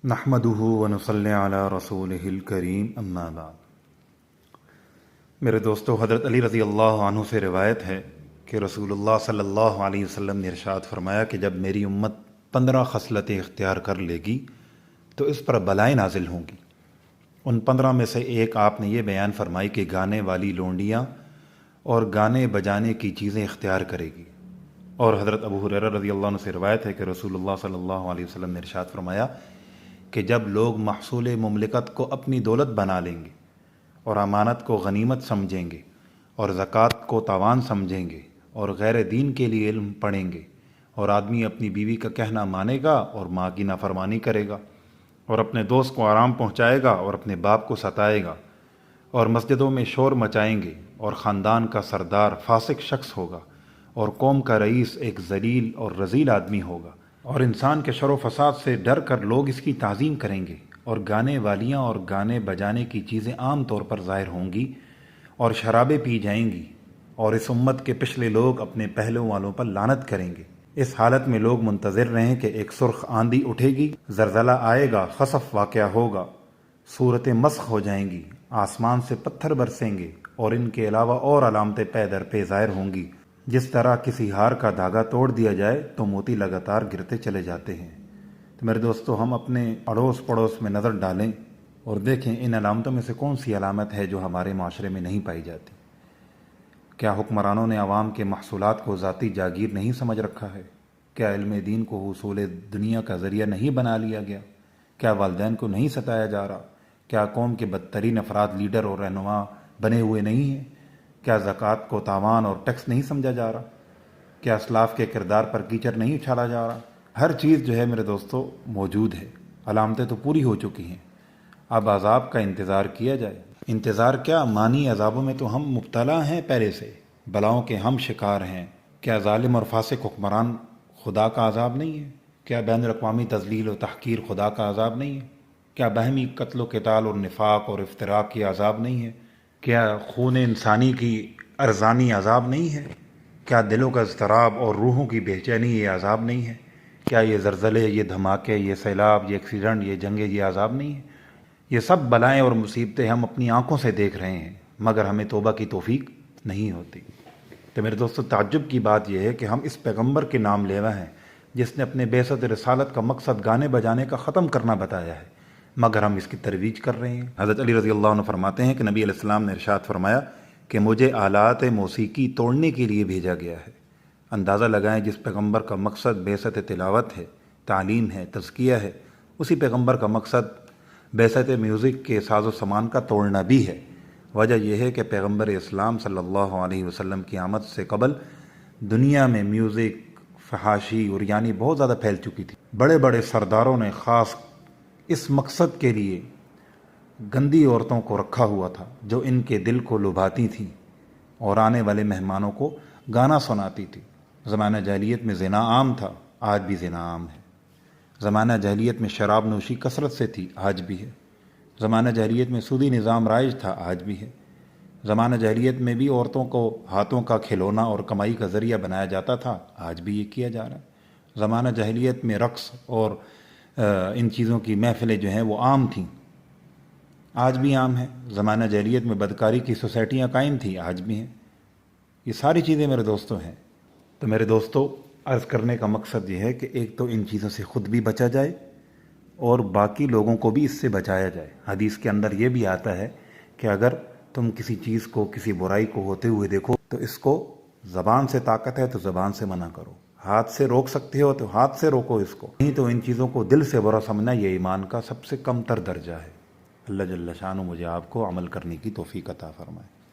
نحمدہ ونصلی علی رسولہ الکریم اما بعد۔ میرے دوستو، حضرت علی رضی اللہ عنہ سے روایت ہے کہ رسول اللہ صلی اللہ علیہ وسلم نے ارشاد فرمایا کہ جب میری امت 15 خصلتیں اختیار کر لے گی تو اس پر بلائیں نازل ہوں گی۔ ان 15 میں سے ایک آپ نے یہ بیان فرمائی کہ گانے والی لونڈیاں اور گانے بجانے کی چیزیں اختیار کرے گی۔ اور حضرت ابو ہریرہ رضی اللہ عنہ سے روایت ہے کہ رسول اللہ صلی اللہ علیہ وسلم نے ارشاد فرمایا کہ جب لوگ محصول مملکت کو اپنی دولت بنا لیں گے اور امانت کو غنیمت سمجھیں گے اور زکوٰۃ کو تاوان سمجھیں گے اور غیر دین کے لیے علم پڑھیں گے، اور آدمی اپنی بیوی کا کہنا مانے گا اور ماں کی نافرمانی کرے گا، اور اپنے دوست کو آرام پہنچائے گا اور اپنے باپ کو ستائے گا، اور مسجدوں میں شور مچائیں گے، اور خاندان کا سردار فاسق شخص ہوگا، اور قوم کا رئیس ایک ذلیل اور رذیل آدمی ہوگا، اور انسان کے شر و فساد سے ڈر کر لوگ اس کی تعظیم کریں گے، اور گانے والیاں اور گانے بجانے کی چیزیں عام طور پر ظاہر ہوں گی اور شرابیں پی جائیں گی، اور اس امت کے پچھلے لوگ اپنے پہلو والوں پر لعنت کریں گے۔ اس حالت میں لوگ منتظر رہیں کہ ایک سرخ آندھی اٹھے گی، زلزلہ آئے گا، خسف واقعہ ہوگا، صورتیں مسخ ہو جائیں گی، آسمان سے پتھر برسیں گے، اور ان کے علاوہ اور علامتیں پے در پہ ظاہر ہوں گی۔ جس طرح کسی ہار کا دھاگا توڑ دیا جائے تو موتی لگاتار گرتے چلے جاتے ہیں۔ تو میرے دوستو، ہم اپنے اڑوس پڑوس میں نظر ڈالیں اور دیکھیں ان علامتوں میں سے کون سی علامت ہے جو ہمارے معاشرے میں نہیں پائی جاتی۔ کیا حکمرانوں نے عوام کے محصولات کو ذاتی جاگیر نہیں سمجھ رکھا ہے؟ کیا علم دین کو حصول دنیا کا ذریعہ نہیں بنا لیا گیا؟ کیا والدین کو نہیں ستایا جا رہا؟ کیا قوم کے بدترین افراد لیڈر اور رہنما بنے ہوئے نہیں ہیں؟ کیا زکوٰۃ کو تاوان اور ٹیکس نہیں سمجھا جا رہا؟ کیا اسلاف کے کردار پر کیچڑ نہیں اچھالا جا رہا؟ ہر چیز جو ہے میرے دوستو موجود ہے، علامتیں تو پوری ہو چکی ہیں، اب عذاب کا انتظار کیا جائے۔ انتظار کیا، مانی عذابوں میں تو ہم مبتلا ہیں، پہلے سے بلاؤں کے ہم شکار ہیں۔ کیا ظالم اور فاسق حکمران خدا کا عذاب نہیں ہے؟ کیا بین الاقوامی تذلیل و تحقیر خدا کا عذاب نہیں ہے؟ کیا باہمی قتل و قتال اور نفاق اور افتراق کی عذاب نہیں ہے؟ کیا خون انسانی کی ارزانی عذاب نہیں ہے؟ کیا دلوں کا اضطراب اور روحوں کی بے چینی یہ عذاب نہیں ہے؟ کیا یہ زلزلے، یہ دھماکے، یہ سیلاب، یہ ایکسیڈنٹ، یہ جنگیں یہ عذاب نہیں ہے؟ یہ سب بلائیں اور مصیبتیں ہم اپنی آنکھوں سے دیکھ رہے ہیں، مگر ہمیں توبہ کی توفیق نہیں ہوتی۔ تو میرے دوستو، تعجب کی بات یہ ہے کہ ہم اس پیغمبر کے نام لیوا ہیں جس نے اپنے بعثت رسالت کا مقصد گانے بجانے کا ختم کرنا بتایا ہے، مگر ہم اس کی ترویج کر رہے ہیں۔ حضرت علی رضی اللہ عنہ فرماتے ہیں کہ نبی علیہ السلام نے ارشاد فرمایا کہ مجھے آلات موسیقی توڑنے کے لیے بھیجا گیا ہے۔ اندازہ لگائیں، جس پیغمبر کا مقصد بعثت تلاوت ہے، تعلیم ہے، تزکیہ ہے، اسی پیغمبر کا مقصد بعثت میوزک کے ساز و سامان کا توڑنا بھی ہے۔ وجہ یہ ہے کہ پیغمبر اسلام صلی اللہ علیہ وسلم کی آمد سے قبل دنیا میں میوزک، فحاشی اور یعنی بہت زیادہ پھیل چکی تھی۔ بڑے بڑے سرداروں نے خاص اس مقصد کے لیے گندی عورتوں کو رکھا ہوا تھا جو ان کے دل کو لبھاتی تھیں اور آنے والے مہمانوں کو گانا سناتی تھی۔ زمانہ جاہلیت میں زنا عام تھا، آج بھی زنا عام ہے۔ زمانہ جاہلیت میں شراب نوشی کثرت سے تھی، آج بھی ہے۔ زمانہ جاہلیت میں سودی نظام رائج تھا، آج بھی ہے۔ زمانہ جاہلیت میں بھی عورتوں کو ہاتھوں کا کھلونا اور کمائی کا ذریعہ بنایا جاتا تھا، آج بھی یہ کیا جا رہا ہے۔ زمانہ جاہلیت میں رقص اور ان چیزوں کی محفلیں جو ہیں وہ عام تھیں، آج بھی عام ہیں۔ زمانہ جاہلیت میں بدکاری کی سوسائٹیاں قائم تھیں، آج بھی ہیں۔ یہ ساری چیزیں میرے دوستوں ہیں۔ تو میرے دوستوں، عرض کرنے کا مقصد یہ ہے کہ ایک تو ان چیزوں سے خود بھی بچا جائے اور باقی لوگوں کو بھی اس سے بچایا جائے۔ حدیث کے اندر یہ بھی آتا ہے کہ اگر تم کسی چیز کو، کسی برائی کو ہوتے ہوئے دیکھو تو اس کو زبان سے طاقت ہے تو زبان سے منع کرو، ہاتھ سے روک سکتے ہو تو ہاتھ سے روکو اس کو، نہیں تو ان چیزوں کو دل سے برا سمجھنا یہ ایمان کا سب سے کم تر درجہ ہے۔ اللہ جل شانہ مجھے آپ کو عمل کرنے کی توفیق عطا فرمائے۔